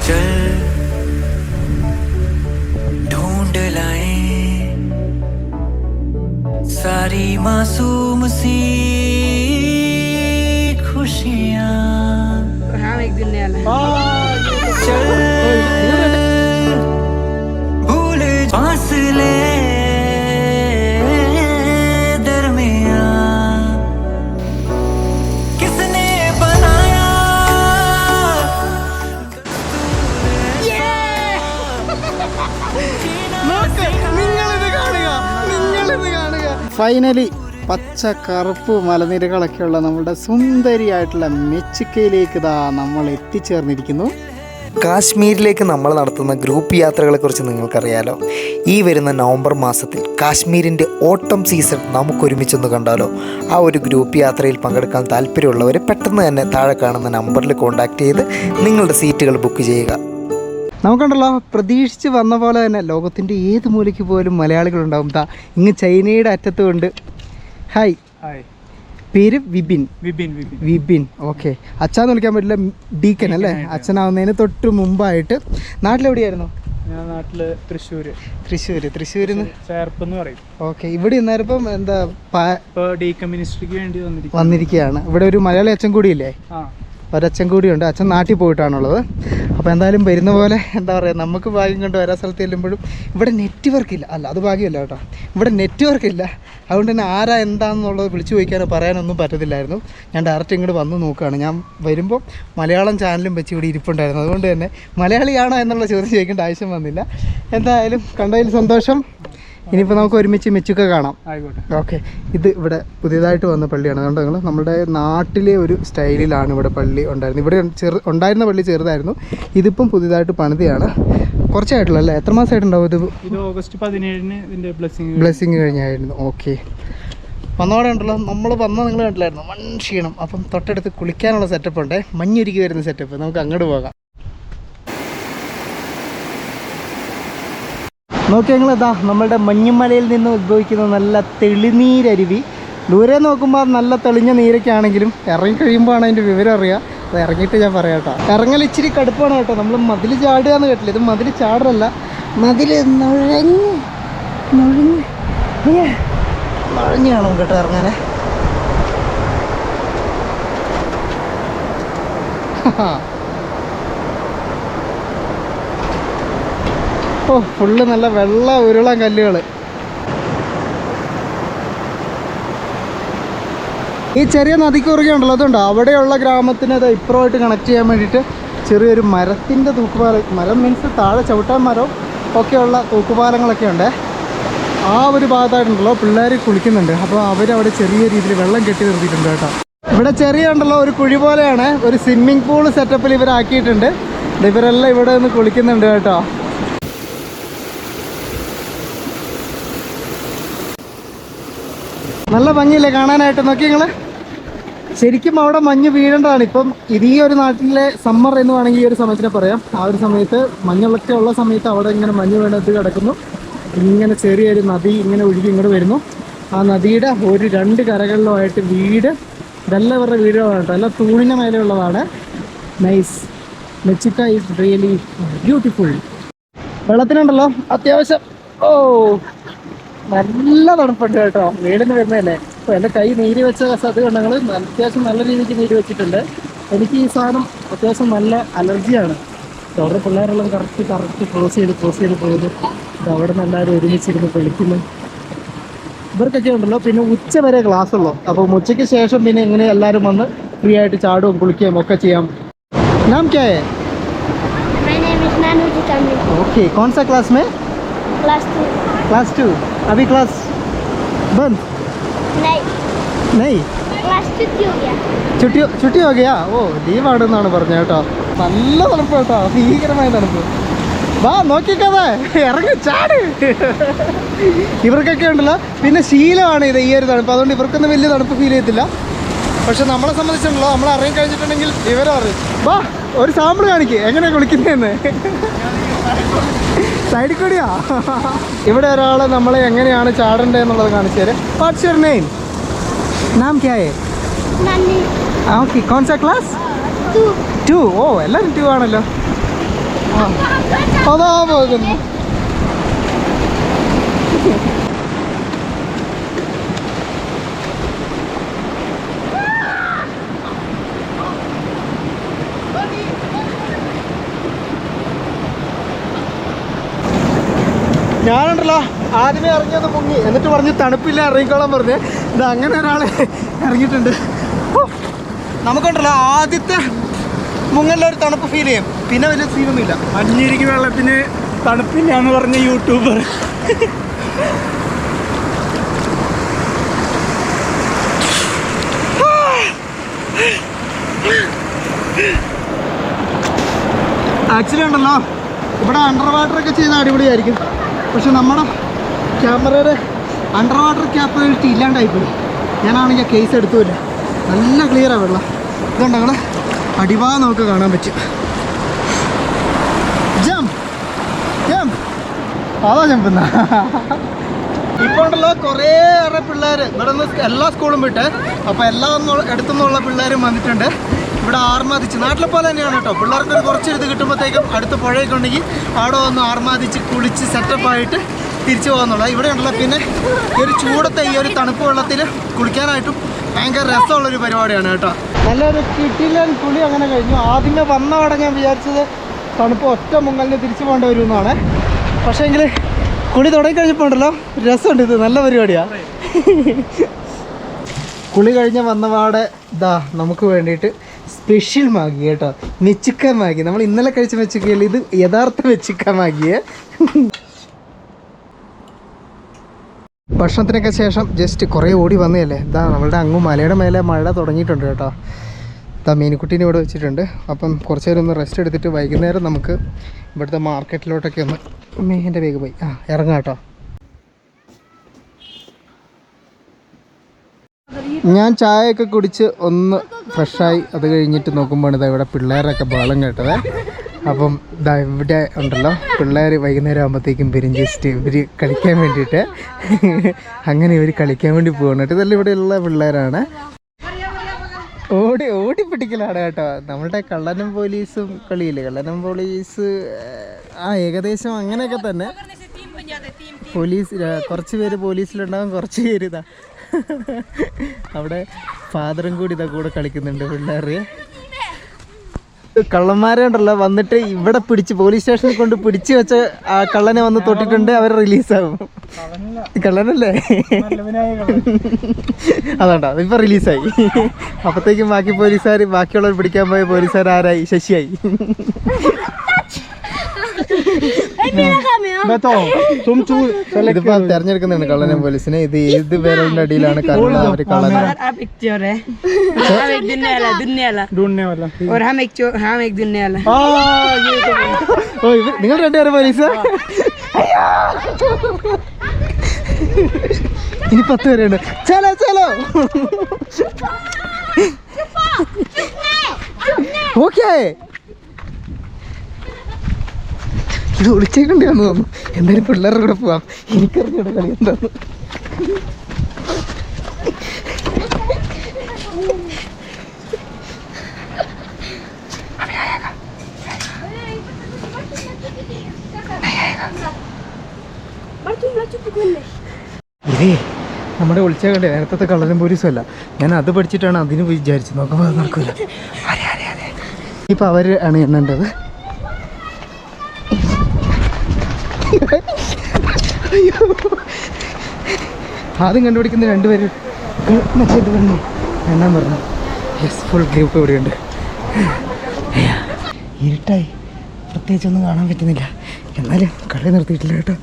चल ढूंढ लाए सारी मासूम सी खुशियाँ। हाँ एक दिन नया चल भूल फासले ഫൈനലി പച്ച കറുപ്പ് മലനിരകളൊക്കെയുള്ള നമ്മുടെ സുന്ദരിയായിട്ടുള്ള മെച്ചിക്കയിലേക്ക് ഇതാ നമ്മൾ എത്തിച്ചേർന്നിരിക്കുന്നു. കാശ്മീരിലേക്ക് നമ്മൾ നടത്തുന്ന ഗ്രൂപ്പ് യാത്രകളെക്കുറിച്ച് നിങ്ങൾക്കറിയാലോ. ഈ വരുന്ന നവംബർ മാസത്തിൽ കാശ്മീരിൻ്റെ ഓട്ടം സീസൺ നമുക്കൊരുമിച്ചൊന്ന് കണ്ടാലോ. ആ ഒരു ഗ്രൂപ്പ് യാത്രയിൽ പങ്കെടുക്കാൻ താല്പര്യമുള്ളവർ പെട്ടെന്ന് തന്നെ താഴെ കാണുന്ന നമ്പറിൽ കോൺടാക്റ്റ് ചെയ്ത് നിങ്ങളുടെ സീറ്റുകൾ ബുക്ക് ചെയ്യുക. നമുക്കുണ്ടല്ലോ പ്രതീക്ഷിച്ച് വന്ന പോലെ തന്നെ ലോകത്തിൻ്റെ ഏത് മൂലയ്ക്ക് പോലും മലയാളികളുണ്ടാവും. ഇങ്ങ് ചൈനയുടെ അറ്റത്തുകൊണ്ട്. ഹായ്, പേര് വിപിൻ. വിപിൻ ഓക്കെ. അച്ഛാന്ന് വിളിക്കാൻ പറ്റില്ല, ഡീക്കൻ അല്ലേ? അച്ഛനാവുന്നതിന് തൊട്ട് മുമ്പായിട്ട്. നാട്ടിലെവിടെയായിരുന്നു? നാട്ടില് തൃശ്ശൂരിന്ന് ചേർപ്പെന്ന് പറയും. ഓക്കെ. ഇവിടെ ഇന്നേരം എന്താ ഡീക്കൻ മിനിസ്ട്രിക്ക് വേണ്ടി വന്നിരിക്കുകയാണ്. ഇവിടെ ഒരു മലയാളി അച്ഛൻ കൂടിയില്ലേ? ഒരച്ഛൻ കൂടിയുണ്ട്. അച്ഛൻ നാട്ടിൽ പോയിട്ടാണുള്ളത്. അപ്പോൾ എന്തായാലും വരുന്ന പോലെ എന്താ പറയുക, നമുക്ക് ഭാഗ്യം കൊണ്ട് ഓരോ സ്ഥലത്ത് ചെല്ലുമ്പോഴും ഇവിടെ നെറ്റ്വർക്ക് ഇല്ല. അല്ല, അത് ഭാഗ്യമല്ല കേട്ടോ, ഇവിടെ നെറ്റ്വർക്ക് ഇല്ല. അതുകൊണ്ട് തന്നെ ആരാ എന്താണെന്നുള്ളത് വിളിച്ചു ചോദിക്കാനോ പറയാനൊന്നും പറ്റത്തില്ലായിരുന്നു. ഞാൻ ഡയറക്റ്റ് ഇങ്ങോട്ട് വന്ന് നോക്കുകയാണ്. ഞാൻ വരുമ്പോൾ മലയാളം ചാനലും വെച്ച് ഇവിടെ ഇരിപ്പുണ്ടായിരുന്നു. അതുകൊണ്ട് തന്നെ മലയാളിയാണോ എന്നുള്ള ചോദ്യം ചോദിക്കേണ്ട ആവശ്യം വന്നില്ല. എന്തായാലും കണ്ടതിൽ സന്തോഷം. ഇനിയിപ്പോൾ നമുക്ക് ഒരുമിച്ച് മെച്ചുക്ക കാണാം. ഓക്കെ. ഇത് ഇവിടെ പുതിയതായിട്ട് വന്ന പള്ളിയാണ്. അതുകൊണ്ട് നിങ്ങൾ നമ്മുടെ നാട്ടിലെ ഒരു സ്റ്റൈലിലാണ് ഇവിടെ പള്ളി ഉണ്ടായിരുന്നത്. ഇവിടെ ഉണ്ടായിരുന്ന പള്ളി ചെറുതായിരുന്നു. ഇതിപ്പം പുതിയതായിട്ട് പണിതയാണ്. കുറച്ചായിട്ടുള്ള അല്ലേ? എത്ര മാസമായിട്ടുണ്ടാവും ഇത്? ഓഗസ്റ്റ് 17-ന് ഇതിൻ്റെ ബ്ലെസ്സിങ് കഴിഞ്ഞായിരുന്നു. ഓക്കെ. വന്നോടെ ഉണ്ടല്ലോ, നമ്മൾ വന്നാൽ നിങ്ങൾ കണ്ടില്ലായിരുന്നു, ക്ഷീണം. അപ്പം തൊട്ടടുത്ത് കുളിക്കാനുള്ള സെറ്റപ്പ് ഉണ്ട്, മഞ്ഞൊരുക്കി വരുന്ന സെറ്റപ്പ്. നമുക്ക് അങ്ങോട്ട് പോകാം. നോക്കിയാൽ ഞങ്ങളിതാ നമ്മളുടെ മഞ്ഞുമലയിൽ നിന്ന് ഉദ്ഭവിക്കുന്ന നല്ല തെളിനീരരുവി. ദൂരെ നോക്കുമ്പോൾ നല്ല തെളിഞ്ഞ നീരൊക്കെ ആണെങ്കിലും ഇറങ്ങിക്കഴിയുമ്പോഴാണ് അതിൻ്റെ വിവരം അറിയുക. അത് ഇറങ്ങിയിട്ട് ഞാൻ പറയാം കേട്ടോ. ഇറങ്ങൽ ഇച്ചിരി കടുപ്പാണ് കേട്ടോ. നമ്മൾ മതിൽ ചാടുക എന്ന് കേട്ടില്ല, ഇത് മതിൽ ചാടല്ല, മതിൽ നുഴഞ്ഞാണോ കേട്ടോ ഇറങ്ങാനേ. ഓ, ഫുള്ള് നല്ല വെള്ള ഉരുളൻ കല്ലുകൾ. ഈ ചെറിയ നദിക്ക് കുറുകെ ഉണ്ടല്ലോ, അതുണ്ടോ അവിടെയുള്ള ഗ്രാമത്തിന് അത് ഇപ്പുറമായിട്ട് കണക്ട് ചെയ്യാൻ വേണ്ടിയിട്ട് ചെറിയൊരു മരത്തിൻ്റെ തൂക്കുപാലം, മരം മീൻസ് താഴെ ചവിട്ടാൻ മരവും ഒക്കെയുള്ള തൂക്കുപാലങ്ങളൊക്കെ ഉണ്ട്. ആ ഒരു ഭാഗത്തായിട്ടുണ്ടല്ലോ പിള്ളേർ കുളിക്കുന്നുണ്ട്. അപ്പോൾ അവരവിടെ ചെറിയ രീതിയിൽ വെള്ളം കെട്ടി നിർത്തിയിട്ടുണ്ട് കേട്ടോ. ഇവിടെ ചെറിയ ഉണ്ടല്ലോ ഒരു കുഴി പോലെയാണ്, ഒരു സ്വിമ്മിംഗ് പൂൾ സെറ്റപ്പിൽ ഇവരാക്കിയിട്ടുണ്ട്. ഇവരെല്ലാം ഇവിടെ നിന്ന് കുളിക്കുന്നുണ്ട് കേട്ടോ. നല്ല ഭംഗിയില്ലേ കാണാനായിട്ട്? നോക്കി നിങ്ങൾ, ശരിക്കും അവിടെ മഞ്ഞ് വീഴേണ്ടതാണ്. ഇപ്പം ഇത് ഈ ഒരു നാട്ടിലെ സമ്മർ എന്ന് വേണമെങ്കിൽ ഈ ഒരു സമയത്തിനെ പറയാം. ആ ഒരു സമയത്ത് മഞ്ഞളൊക്കെ ഉള്ള സമയത്ത് അവിടെ ഇങ്ങനെ മഞ്ഞ് വീണത്ത് കിടക്കുന്നു. ഇങ്ങനെ ചെറിയൊരു നദി ഇങ്ങനെ ഒഴുകി ഇങ്ങോട്ട് വരുന്നു. ആ നദിയുടെ ഒരു രണ്ട് കരകളിലുമായിട്ട് വീട്, ഇതെല്ലാം ഇവരുടെ വീടുകളാണ് കേട്ടോ. എല്ലാം തൂണിൻ്റെ മേലെയുള്ളതാണ്. നൈസ്. മെച്ചിക്ക ഈസ് റിയലി ബ്യൂട്ടിഫുൾ. വെള്ളത്തിനുണ്ടല്ലോ അത്യാവശ്യം നല്ല തണുപ്പുണ്ട് കേട്ടോ. വീടിന് വരുന്നതല്ലേ. അപ്പോൾ എൻ്റെ കൈ നീര് വെച്ച അത് കണ്ടങ്ങൾ അത്യാവശ്യം നല്ല രീതിക്ക് നീര് വെച്ചിട്ടുണ്ട്. എനിക്ക് ഈ സാധനം അത്യാവശ്യം നല്ല അലർജിയാണ്. അവിടെ പിള്ളേരെല്ലാം കറക്റ്റ് ക്രോസ് ചെയ്ത് പോകുന്നു. അവിടെ നിന്ന് എല്ലാവരും ഒരുമിച്ചിരുന്ന് കുളിക്കുന്നു. ഇവർക്കൊക്കെ ഉണ്ടല്ലോ പിന്നെ ഉച്ച വരെ ക്ലാസ് ഉള്ളൂ. അപ്പം ഉച്ചയ്ക്ക് ശേഷം പിന്നെ ഇങ്ങനെ എല്ലാവരും വന്ന് ഫ്രീ ആയിട്ട് ചാടുകയും കുളിക്കുകയും ഒക്കെ ചെയ്യാം. नाम क्या है? My name is Nanuji Tamil. Okay. कौन सा क्लास में? Class 2. अभी क्लास बंद? नहीं. Class छुट्टी हो गया. छुट्टी हो गया. ഓ, ലീവ് ആണെന്നാണ് പറഞ്ഞത് കേട്ടോ. നല്ല തണുപ്പ് കേട്ടോ, ഭീകരമായ തണുപ്പ്. വാ നോക്കിക്കതെ, ഇറങ്ങി ചാട്. ഇവർക്കൊക്കെ ഉണ്ടല്ലോ പിന്നെ ശീലമാണ് ഇത്, ഈ ഒരു തണുപ്പ്. അതുകൊണ്ട് ഇവർക്കൊന്നും വലിയ തണുപ്പ് ഫീൽ ചെയ്യത്തില്ല. പക്ഷെ നമ്മളെ സംബന്ധിച്ചുണ്ടല്ലോ, നമ്മൾ ഇറങ്ങി കഴിഞ്ഞിട്ടുണ്ടെങ്കിൽ വിവരം അറിയും. വാ ഒരു സാമ്പിൾ കാണിക്ക് എങ്ങനെയാണ് കുളിക്കുന്നതെന്ന്. സൈഡിൽ കൂടിയാ. ഇവിടെ ഒരാൾ നമ്മളെ എങ്ങനെയാണ് ചാടേണ്ടത് എന്നുള്ളത് കാണിച്ചു തരാം. What's your name? നാം ക്യാ ഹേ? Nani. ഓക്കെ. കോൺ സാ ക്ലാസ്? 2. ഓ, എല്ലാവരും 2 ആണല്ലോ. അതാ പോകുന്നു. ഞാനുണ്ടല്ലോ ആദ്യമേ ഇറങ്ങിയത് മുങ്ങി, എന്നിട്ട് പറഞ്ഞ് തണുപ്പില്ല ഇറങ്ങിക്കോളാൻ പറഞ്ഞ്. ഇത് അങ്ങനെ ഒരാൾ ഇറങ്ങിയിട്ടുണ്ട്. നമുക്കുണ്ടല്ലോ ആദ്യത്തെ മുങ്ങലിലൊരു തണുപ്പ് ഫീൽ ചെയ്യും, പിന്നെ വലിയ സീനൊന്നുമില്ല. അഞ്ഞിരിക്ക് വെള്ളത്തിന് തണുപ്പില്ല എന്ന് പറഞ്ഞ യൂട്യൂബർ. ആക്ച്വലി ഉണ്ടല്ലോ ഇവിടെ അണ്ടർ വാട്ടറൊക്കെ ചെയ്താൽ അടിപൊളിയായിരിക്കും. പക്ഷെ നമ്മുടെ ക്യാമറയുടെ അണ്ടർ വാട്ടർ ക്യാപ്പബിലിറ്റി ഇല്ലാണ്ടായിപ്പോയി. ഞാനാണെങ്കിൽ കേസ് എടുത്തുമില്ല. നല്ല ക്ലിയറാണ് വെള്ളം. ഇതുകൊണ്ട് ഞങ്ങൾ അടിഭാഗം നമുക്ക് കാണാൻ പറ്റും. ജംപ് ജംപ് അതാ ജമ്പെന്ന. ഇപ്പോൾ ഉണ്ടല്ലോ കുറേയേറെ പിള്ളേർ ഇവിടെ നിന്ന് എല്ലാ സ്കൂളും വിട്ട്, അപ്പോൾ എല്ലാ അടുത്തുനിന്നുള്ള പിള്ളേരും വന്നിട്ടുണ്ട്. ഇവിടെ ആർമാദിച്ച് നാട്ടിലെ പോലെ തന്നെയാണ് കേട്ടോ. പിള്ളേർക്ക് കുറച്ചെടുത്ത് കിട്ടുമ്പോഴത്തേക്കും അടുത്ത് പുഴയൊക്കെ ഉണ്ടെങ്കിൽ അവിടെ വന്ന് ആർമാദിച്ച് കുളിച്ച് സെറ്റപ്പായിട്ട് തിരിച്ചു പോകാന്നുള്ളത്. ഇവിടെ ഉണ്ടല്ലോ പിന്നെ ഈ ഒരു ചൂടത്തെ ഈ ഒരു തണുപ്പ് വെള്ളത്തിൽ കുളിക്കാനായിട്ടും ഭയങ്കര രസമുള്ളൊരു പരിപാടിയാണ് കേട്ടോ. നല്ലൊരു കിട്ടിലൻ കുളി അങ്ങനെ കഴിഞ്ഞു. ആദ്യമേ വന്നവിടെ ഞാൻ വിചാരിച്ചത് തണുപ്പ് ഒറ്റ മുങ്ങലിന് തിരിച്ചു പോകേണ്ടി വരുമെന്നാണ്. പക്ഷേങ്കിൽ കുളി തുടങ്ങിക്കഴിഞ്ഞപ്പോൾ ഉണ്ടല്ലോ രസമുണ്ട്. ഇത് നല്ല പരിപാടിയാണ്. കുളി കഴിഞ്ഞ് വന്നപാടെ ഇതാ നമുക്ക് വേണ്ടിയിട്ട് സ്പെഷ്യൽ മാഗി കേട്ടോ. മെച്ചിക്ക മാഗി. നമ്മൾ ഇന്നലെ കഴിച്ച മെച്ചിക്കയിൽ ഇത് യഥാർത്ഥ മെച്ചിക്ക മാഗിയെ. ഭക്ഷണത്തിനൊക്കെ ശേഷം ജസ്റ്റ് കുറേ ഓടി വന്നതല്ലേ. ഇതാ നമ്മളുടെ അങ്ങ് മലയുടെ മേലെ മഴ തുടങ്ങിയിട്ടുണ്ട് കേട്ടോ. ഇതാ മീനുക്കുട്ടീനെ ഇവിടെ വെച്ചിട്ടുണ്ട്. അപ്പം കുറച്ച് നേരം ഒന്ന് റെസ്റ്റ് എടുത്തിട്ട് വൈകുന്നേരം നമുക്ക് ഇവിടുത്തെ മാർക്കറ്റിലോട്ടൊക്കെ ഒന്ന് എൻ്റെ വേഗം പോയി ഇറങ്ങാം കേട്ടോ. ഞാൻ ചായയൊക്കെ കുടിച്ച് ഒന്ന് ഫ്രഷായി അത് കഴിഞ്ഞിട്ട് നോക്കുമ്പോൾ ഇതാ ഇവിടെ പിള്ളേരൊക്കെ ബഹളം കേട്ടത്. അപ്പം ഇതാ ഇവിടെ ഉണ്ടല്ലോ പിള്ളേർ വൈകുന്നേരം ആകുമ്പോഴത്തേക്കും വരും. ജസ്റ്റ് ഇവർ കളിക്കാൻ വേണ്ടിയിട്ട് അങ്ങനെ ഇവർ കളിക്കാൻ വേണ്ടി പോകണം കേട്ടോ. ഇതെല്ലാം ഇവിടെയുള്ള പിള്ളേരാണ്. ഓടിപ്പിടിക്കലാണ് കേട്ടോ. നമ്മളുടെ കള്ളനും പോലീസും കളിയില്ലേ, കള്ളനും പോലീസ് ഏകദേശം അങ്ങനെയൊക്കെ തന്നെ. പോലീസ് കുറച്ച് പേര് പോലീസിലുണ്ടാകും, കുറച്ച് പേര് ഇതാ അവിടെ ഫാദറും കൂടി ഇതാ കൂടെ കളിക്കുന്നുണ്ട് പിള്ളേർ. കള്ളന്മാരെ ഉണ്ടല്ലോ വന്നിട്ട് ഇവിടെ പിടിച്ച് പോലീസ് സ്റ്റേഷനിൽ കൊണ്ട് പിടിച്ച് വെച്ച ആ കള്ളനെ വന്ന് തൊട്ടിട്ടുണ്ട്. അവർ റിലീസാവും. കള്ളനല്ലേ അതാണ്ടോ ഇപ്പൊ റിലീസായി. അപ്പത്തേക്കും ബാക്കിയുള്ളവർ പിടിക്കാൻ പോയ പോലീസുകാർ ആരായി? ശശിയായി. ഇതിപ്പോ തെരഞ്ഞെടുക്കുന്നുണ്ട് കള്ളനെ പോലീസിനെ. ഇത് ഏത് പേരുടെ അടിയിലാണ് കാരണം അവര് കള്ളനെ. നിങ്ങൾ രണ്ടുപേരെ പോലീസ്. ഇനി 10 പേരുണ്ട്. ചലോ ചലോ ഓക്കേ. ഇത് ഒളിച്ചേക്കണ്ടെന്ന് തോന്നുന്നു. എന്തായാലും പിള്ളേരുടെ കൂടെ പോവാം. എനിക്കറിഞ്ഞൂടെ കളി എന്താന്ന്. ഇതേ നമ്മുടെ ഒളിച്ചേക്കണ്ടേ നേരത്തെ കള്ളനും പോലീസും അല്ല. ഞാൻ അത് പഠിച്ചിട്ടാണ് അതിന് വിചാരിച്ചു. നോക്കുമ്പോൾ അത് നടക്കൂല. ഇപ്പം അവർ ആണ് എണ്ണേണ്ടത്. ആദ്യം കണ്ടുപിടിക്കുന്ന 2 പേര് എണ്ണാൻ പറഞ്ഞു. യെസ്, ഫുൾ ഗ്രൂപ്പ് ഇവിടെയുണ്ട്. ഇരുട്ടായി, പ്രത്യേകിച്ചൊന്നും കാണാൻ പറ്റുന്നില്ല. എന്നാലും കളി നിർത്തിയിട്ടില്ല കേട്ടോ.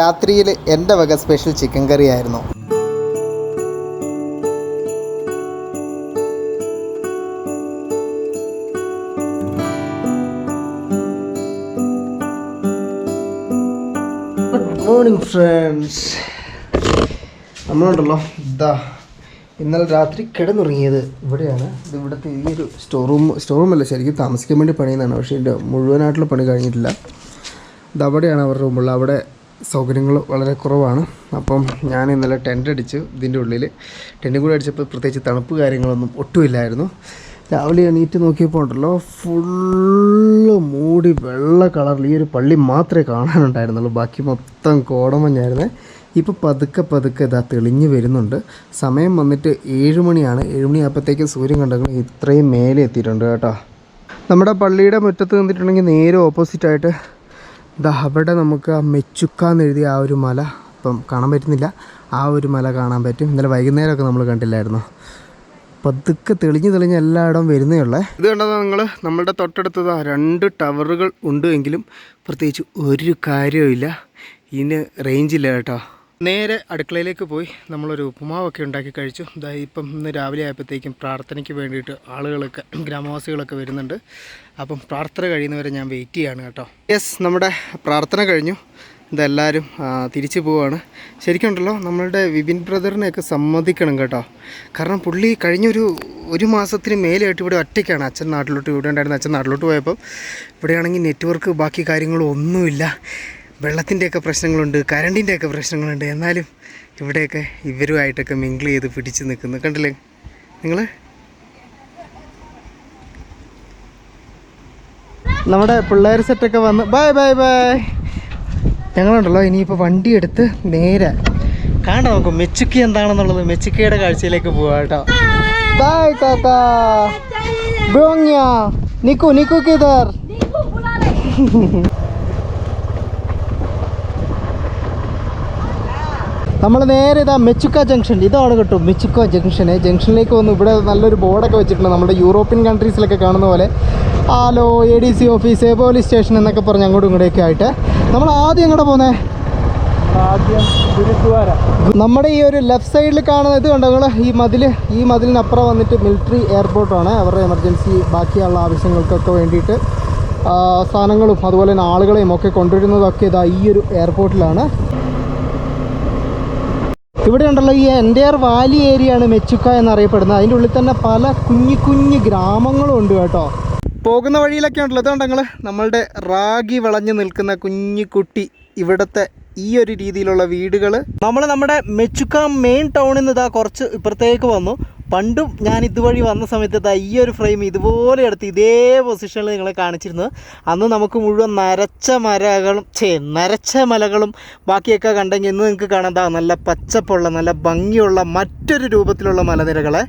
രാത്രിയിൽ എൻ്റെ വക സ്പെഷ്യൽ ചിക്കൻ കറി ആയിരുന്നു. Morning friends. നമ്മളുണ്ടല്ലോ ഇതാ ഇന്നലെ രാത്രി കിടന്നുറങ്ങിയത് ഇവിടെയാണ്. ഇത് ഇവിടുത്തെ ഈ ഒരു സ്റ്റോറൂമല്ല, ശരിക്കും താമസിക്കാൻ വേണ്ടി പണിയുന്നതാണ്. പക്ഷേ ഇതിൻ്റെ മുഴുവനായിട്ടുള്ള പണി കഴിഞ്ഞിട്ടില്ല. ഇത് അവിടെയാണ് അവരുടെ റൂമുള്ളത്. അവിടെ സൗകര്യങ്ങൾ വളരെ കുറവാണ്. അപ്പം ഞാൻ ഇന്നലെ ടെൻ്റ് അടിച്ചു. ഇതിൻ്റെ ഉള്ളിൽ ടെൻറ്റും കൂടി അടിച്ചപ്പോൾ പ്രത്യേകിച്ച് തണുപ്പ് കാര്യങ്ങളൊന്നും ഒട്ടുമില്ലായിരുന്നു. രാവിലെ എണീറ്റ് നോക്കിയപ്പോൾ ഉണ്ടല്ലോ ഫുള്ള് മൂടി വെള്ള കളറിൽ. ഈ ഒരു പള്ളി മാത്രമേ കാണാനുണ്ടായിരുന്നുള്ളൂ, ബാക്കി മൊത്തം കോടമഞ്ഞായിരുന്നേ. ഇപ്പോൾ പതുക്കെ ഇതാ തെളിഞ്ഞ് വരുന്നുണ്ട്. സമയം വന്നിട്ട് 7 മണിയാണ്. 7 മണിയാകുമ്പോഴത്തേക്കും സൂര്യൻ കണ്ടെങ്കിൽ ഇത്രയും മേലെ എത്തിയിട്ടുണ്ട് കേട്ടോ. നമ്മുടെ പള്ളിയുടെ മുറ്റത്ത് നിന്നിട്ടുണ്ടെങ്കിൽ നേരെ ഓപ്പോസിറ്റായിട്ട് ഇതാ അവിടെ നമുക്ക് ആ മെച്ചുക്കാന്ന് എഴുതിയ ആ ഒരു മല ഇപ്പം കാണാൻ പറ്റുന്നില്ല. ആ ഒരു മല കാണാൻ പറ്റും. ഇന്നലെ വൈകുന്നേരമൊക്കെ നമ്മൾ കണ്ടില്ലായിരുന്നു. പതുക്കെ തെളിഞ്ഞ് എല്ലായിടവും വരുന്നേ ഉള്ളേ. ഇത് കണ്ടതാ നിങ്ങൾ, നമ്മളുടെ തൊട്ടടുത്തതാ 2 ടവറുകൾ ഉണ്ട് എങ്കിലും പ്രത്യേകിച്ച് ഒരു കാര്യവുമില്ല. ഇതിന് റേഞ്ചില്ല കേട്ടോ. നേരെ അടുക്കളയിലേക്ക് പോയി നമ്മളൊരു ഉപ്പുമാവൊക്കെ ഉണ്ടാക്കി കഴിച്ചു. ഇപ്പം ഇന്ന് രാവിലെ ആയപ്പോഴത്തേക്കും പ്രാർത്ഥനയ്ക്ക് വേണ്ടിയിട്ട് ആളുകളൊക്കെ ഗ്രാമവാസികളൊക്കെ വരുന്നുണ്ട്. അപ്പം പ്രാർത്ഥന കഴിയുന്നവരെ ഞാൻ വെയിറ്റ് ചെയ്യാണ് കേട്ടോ. യെസ്, നമ്മുടെ പ്രാർത്ഥന കഴിഞ്ഞു. ഇതെല്ലാവരും തിരിച്ചു പോവുകയാണ്. ശരിക്കും ഉണ്ടല്ലോ, നമ്മളുടെ വിപിൻ ബ്രദറിനെയൊക്കെ സമ്മതിക്കണം കേട്ടോ. കാരണം പുള്ളി കഴിഞ്ഞൊരു മാസത്തിന് മേലെയായിട്ട് ഇവിടെ ഒറ്റയ്ക്കാണ്. അച്ഛൻ നാട്ടിലോട്ട് ഇവിടെ ഉണ്ടായിരുന്ന അച്ഛൻ നാട്ടിലോട്ട് പോയപ്പോൾ ഇവിടെയാണെങ്കിൽ നെറ്റ്വർക്ക് ബാക്കി കാര്യങ്ങളും ഒന്നുമില്ല. വെള്ളത്തിൻ്റെയൊക്കെ പ്രശ്നങ്ങളുണ്ട്, കറണ്ടിൻ്റെയൊക്കെ പ്രശ്നങ്ങളുണ്ട്. എന്നാലും ഇവിടെയൊക്കെ ഇവരുമായിട്ടൊക്കെ മിങ്കിൾ ചെയ്ത് പിടിച്ച് നിൽക്കുന്നു. കണ്ടില്ലേ നിങ്ങൾ? നമ്മുടെ പിള്ളേർ സെറ്റൊക്കെ വന്ന് ബൈ ഞങ്ങളുണ്ടല്ലോ. ഇനിയിപ്പോൾ വണ്ടി എടുത്ത് നേരെ കാണാം നമുക്ക് മെച്ചുക്കി എന്താണെന്നുള്ളത്. മെച്ചുക്കിയുടെ കാഴ്ചയിലേക്ക് പോവാം കേട്ടോ. ബൈ കാക്കാ ബ്രോങ്യ നിക്കു കിതർ. നമ്മൾ നേരെ ഇതാ മെച്ചുക്ക ജംഗ്ഷൻ, ഇതാണ് കേട്ടോ മെച്ചുക്ക ജംഗ്ഷനിലേക്ക് വന്നു. ഇവിടെ നല്ലൊരു ബോർഡൊക്കെ വെച്ചിട്ടുണ്ട്, നമ്മുടെ യൂറോപ്യൻ കൺട്രീസിലൊക്കെ കാണുന്ന പോലെ. Hello ADC office, police station എന്നൊക്കെ പറഞ്ഞ് അങ്ങോട്ടും ഇങ്ങോട്ടൊക്കെ ആയിട്ട്. നമ്മൾ ആദ്യം എങ്ങോട്ട് പോകുന്നത്? നമ്മുടെ ഈ ഒരു ലെഫ്റ്റ് സൈഡിൽ കാണുന്ന ഇത് കണ്ടോ നിങ്ങൾ, ഈ മതിലിനപ്പുറം വന്നിട്ട് മിലിറ്ററി എയർപോർട്ടാണ്. അവരുടെ എമർജൻസി ബാക്കിയുള്ള ആവശ്യങ്ങൾക്കൊക്കെ വേണ്ടിയിട്ട് സാധനങ്ങളും അതുപോലെ തന്നെ ആളുകളെയും ഒക്കെ കൊണ്ടുവരുന്നതൊക്കെ ഇതാ ഈ ഒരു എയർപോർട്ടിലാണ്. ഇവിടെ ഉണ്ടല്ലോ ഈ എൻ്റയർ വാലി ഏരിയയാണ് മെച്ചുക്ക എന്നറിയപ്പെടുന്നത്. അതിൻ്റെ ഉള്ളിൽ തന്നെ പല കുഞ്ഞു ഗ്രാമങ്ങളും ഉണ്ട് കേട്ടോ. പോകുന്ന വഴിയിലൊക്കെ ഉണ്ടല്ലോ ഇതുണ്ടെങ്കിൽ നമ്മളുടെ റാഗി വിളഞ്ഞു നിൽക്കുന്ന കുട്ടി ഇവിടുത്തെ ഈ ഒരു രീതിയിലുള്ള വീടുകൾ. നമ്മുടെ മെച്ചുക്ക മെയിൻ ടൗണിൽ നിന്ന് ഇതാ കുറച്ച് ഇപ്പുറത്തേക്ക് വന്നു. പണ്ടും ഞാൻ ഇതുവഴി വന്ന സമയത്ത് ഈ ഒരു ഫ്രെയിം ഇതുപോലെ എടുത്ത് ഇതേ പൊസിഷനിൽ നിങ്ങളെ കാണിച്ചിരുന്നത്. അന്ന് നമുക്ക് മുഴുവൻ നരച്ച മലകളും ബാക്കിയൊക്കെ കണ്ടെങ്കിൽ ഇന്ന് നിങ്ങൾക്ക് കാണാൻ നല്ല പച്ചപ്പുള്ള നല്ല ഭംഗിയുള്ള മറ്റൊരു രൂപത്തിലുള്ള മലനിരകളെ.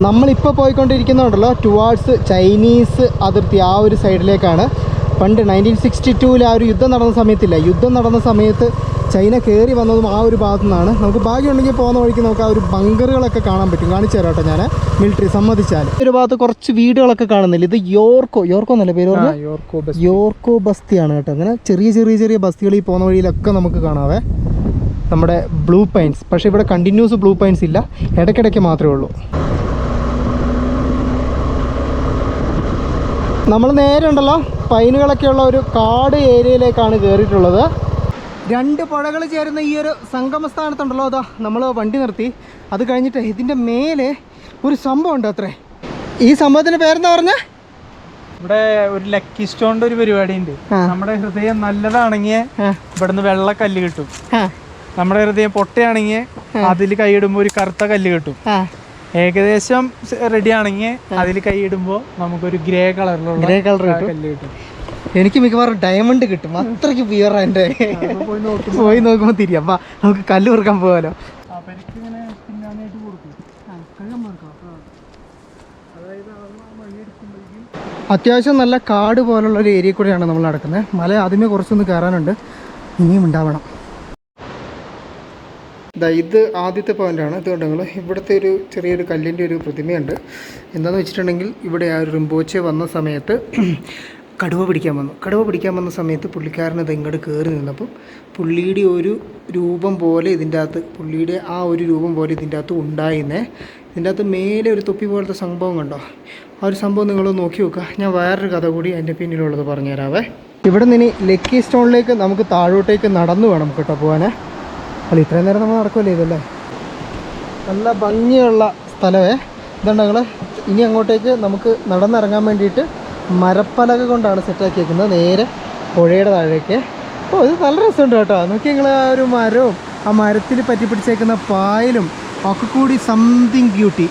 നമ്മളിപ്പോൾ പോയിക്കൊണ്ടിരിക്കുന്നുണ്ടല്ലോ ടുവാർഡ്സ് ചൈനീസ് അതിർത്തി, ആ ഒരു സൈഡിലേക്കാണ്. പണ്ട് 1962 ആ ഒരു യുദ്ധം നടന്ന സമയത്ത് ചൈന കയറി വന്നതും ആ ഒരു ഭാഗത്തു നിന്നാണ്. നമുക്ക് ഭാഗ്യമുണ്ടെങ്കിൽ പോകുന്ന വഴിക്ക് നമുക്ക് ആ ഒരു ബങ്കറുകളൊക്കെ കാണാൻ പറ്റും. കാണിച്ചു തരാം കേട്ടോ ഞാൻ, മിലിറ്ററി സമ്മതിച്ചാൽ. ഒരു ഭാഗത്ത് കുറച്ച് വീടുകളൊക്കെ കാണുന്നില്ല. ഇത് യോർക്കോ എന്നല്ല പേര് പറഞ്ഞാൽ യോർക്കോ ബസ്തിയാണ് കേട്ടോ. അങ്ങനെ ചെറിയ ബസ്തികൾ ഈ പോകുന്ന വഴിയിലൊക്കെ നമുക്ക് കാണാവേ. നമ്മുടെ ബ്ലൂ പൈൻസ്, പക്ഷേ ഇവിടെ കണ്ടിന്യൂസ് ബ്ലൂ പൈൻസ് ഇല്ല, ഇടയ്ക്കിടയ്ക്ക് മാത്രമേ ഉള്ളൂ. നമ്മൾ നേരെ ഉണ്ടല്ലോ പൈനുകളൊക്കെയുള്ള ഒരു കാട് ഏരിയയിലേക്കാണ് കയറിയിട്ടുള്ളത്. 2 പുഴകൾ ചേരുന്ന ഈ ഒരു സംഗമ സ്ഥാനത്തുണ്ടല്ലോ, അതാ നമ്മൾ വണ്ടി നിർത്തി. അത് കഴിഞ്ഞിട്ട് ഇതിൻ്റെ മേലെ ഒരു സംഭവം ഉണ്ട് അത്രേ. ഈ സംഭവത്തിൻ്റെ പേരെന്താ പറഞ്ഞ? ഇവിടെ ഒരു ലക്കി സ്റ്റോണിന്റെ ഒരു പരിപാടി ഉണ്ട്. നമ്മുടെ ഹൃദയം നല്ലതാണെങ്കിൽ ഇവിടുന്ന് വെള്ള കല്ല് കിട്ടും. നമ്മുടെ ഹൃദയം പൊട്ടയാണെങ്കിൽ അതിൽ കൈയിടുമ്പോൾ ഒരു കറുത്ത കല്ല് കിട്ടും. ഏകദേശം റെഡി ആണെങ്കിൽ അതിൽ കൈയിടുമ്പോൾ നമുക്കൊരു ഗ്രേ കളറിലുള്ള കല്ല് കിട്ടും. എനിക്ക് മിക്കവാറും ഡയമണ്ട് കിട്ടും, അത്രയ്ക്ക് പ്യുവറാ എൻ്റെ. പോയി നോക്കുമ്പോൾ തിരിയാം. അപ്പം നമുക്ക് കല്ല് കൊടുക്കാൻ പോകാമല്ലോ. അത്യാവശ്യം നല്ല കാട് പോലുള്ള ഒരു ഏരിയ കൂടെയാണ് നമ്മൾ നടക്കുന്നത്. മല ആദ്യമേ കുറച്ചൊന്ന് കയറാനുണ്ട്, ഇനിയും ഉണ്ടാവണം. ഇത് ആദ്യത്തെ പോയിൻ്റാണ്. ഇതുകൊണ്ടെങ്കിൽ ഇവിടുത്തെ ഒരു ചെറിയൊരു കല്ലിൻ്റെ ഒരു പ്രതിമയുണ്ട്. എന്താണെന്ന് വെച്ചിട്ടുണ്ടെങ്കിൽ ഇവിടെ ആ ഒരു റിംപോച്ചെ വന്ന സമയത്ത് കടുവ പിടിക്കാൻ വന്ന സമയത്ത് പുള്ളിക്കാരൻ ഇത് ഇങ്ങോട്ട് കയറി നിന്നപ്പോൾ പുള്ളിയുടെ ഒരു രൂപം പോലെ ഇതിൻ്റെ അകത്ത് ഉണ്ടായിരുന്നേ. ഇതിൻ്റെ അകത്ത് മേലെ ഒരു തൊപ്പി പോലത്തെ സംഭവം കണ്ടോ? ആ ഒരു സംഭവം നിങ്ങൾ നോക്കി നോക്കുക. ഞാൻ വേറൊരു കഥ കൂടി അതിൻ്റെ പിന്നിലുള്ളത് പറഞ്ഞുതരാവേ. ഇവിടെ നിന്ന് ലക്കി സ്റ്റോണിലേക്ക് നമുക്ക് താഴോട്ടേക്ക് നടന്നു വേണം കേട്ടോ പോകാൻ. അല്ല, ഇത്രയും നേരം നമ്മൾ നടക്കുമല്ലേ ഇതല്ലേ. നല്ല ഭംഗിയുള്ള സ്ഥലമേ. ഇതുണ്ടെങ്കിൽ ഇനി അങ്ങോട്ടേക്ക് നമുക്ക് നടന്നിറങ്ങാൻ വേണ്ടിയിട്ട് മരപ്പലക കൊണ്ടാണ് സെറ്റാക്കിയേക്കുന്നത് നേരെ പുഴയുടെ താഴേക്ക്. ഓ, ഇത് നല്ല രസമുണ്ട് കേട്ടോ. നോക്കി നിങ്ങൾ ആ ഒരു മരവും ആ മരത്തിൽ പറ്റി പിടിച്ചേക്കുന്ന പായലും ഒക്കെ കൂടി സംതിങ് ബ്യൂട്ടി.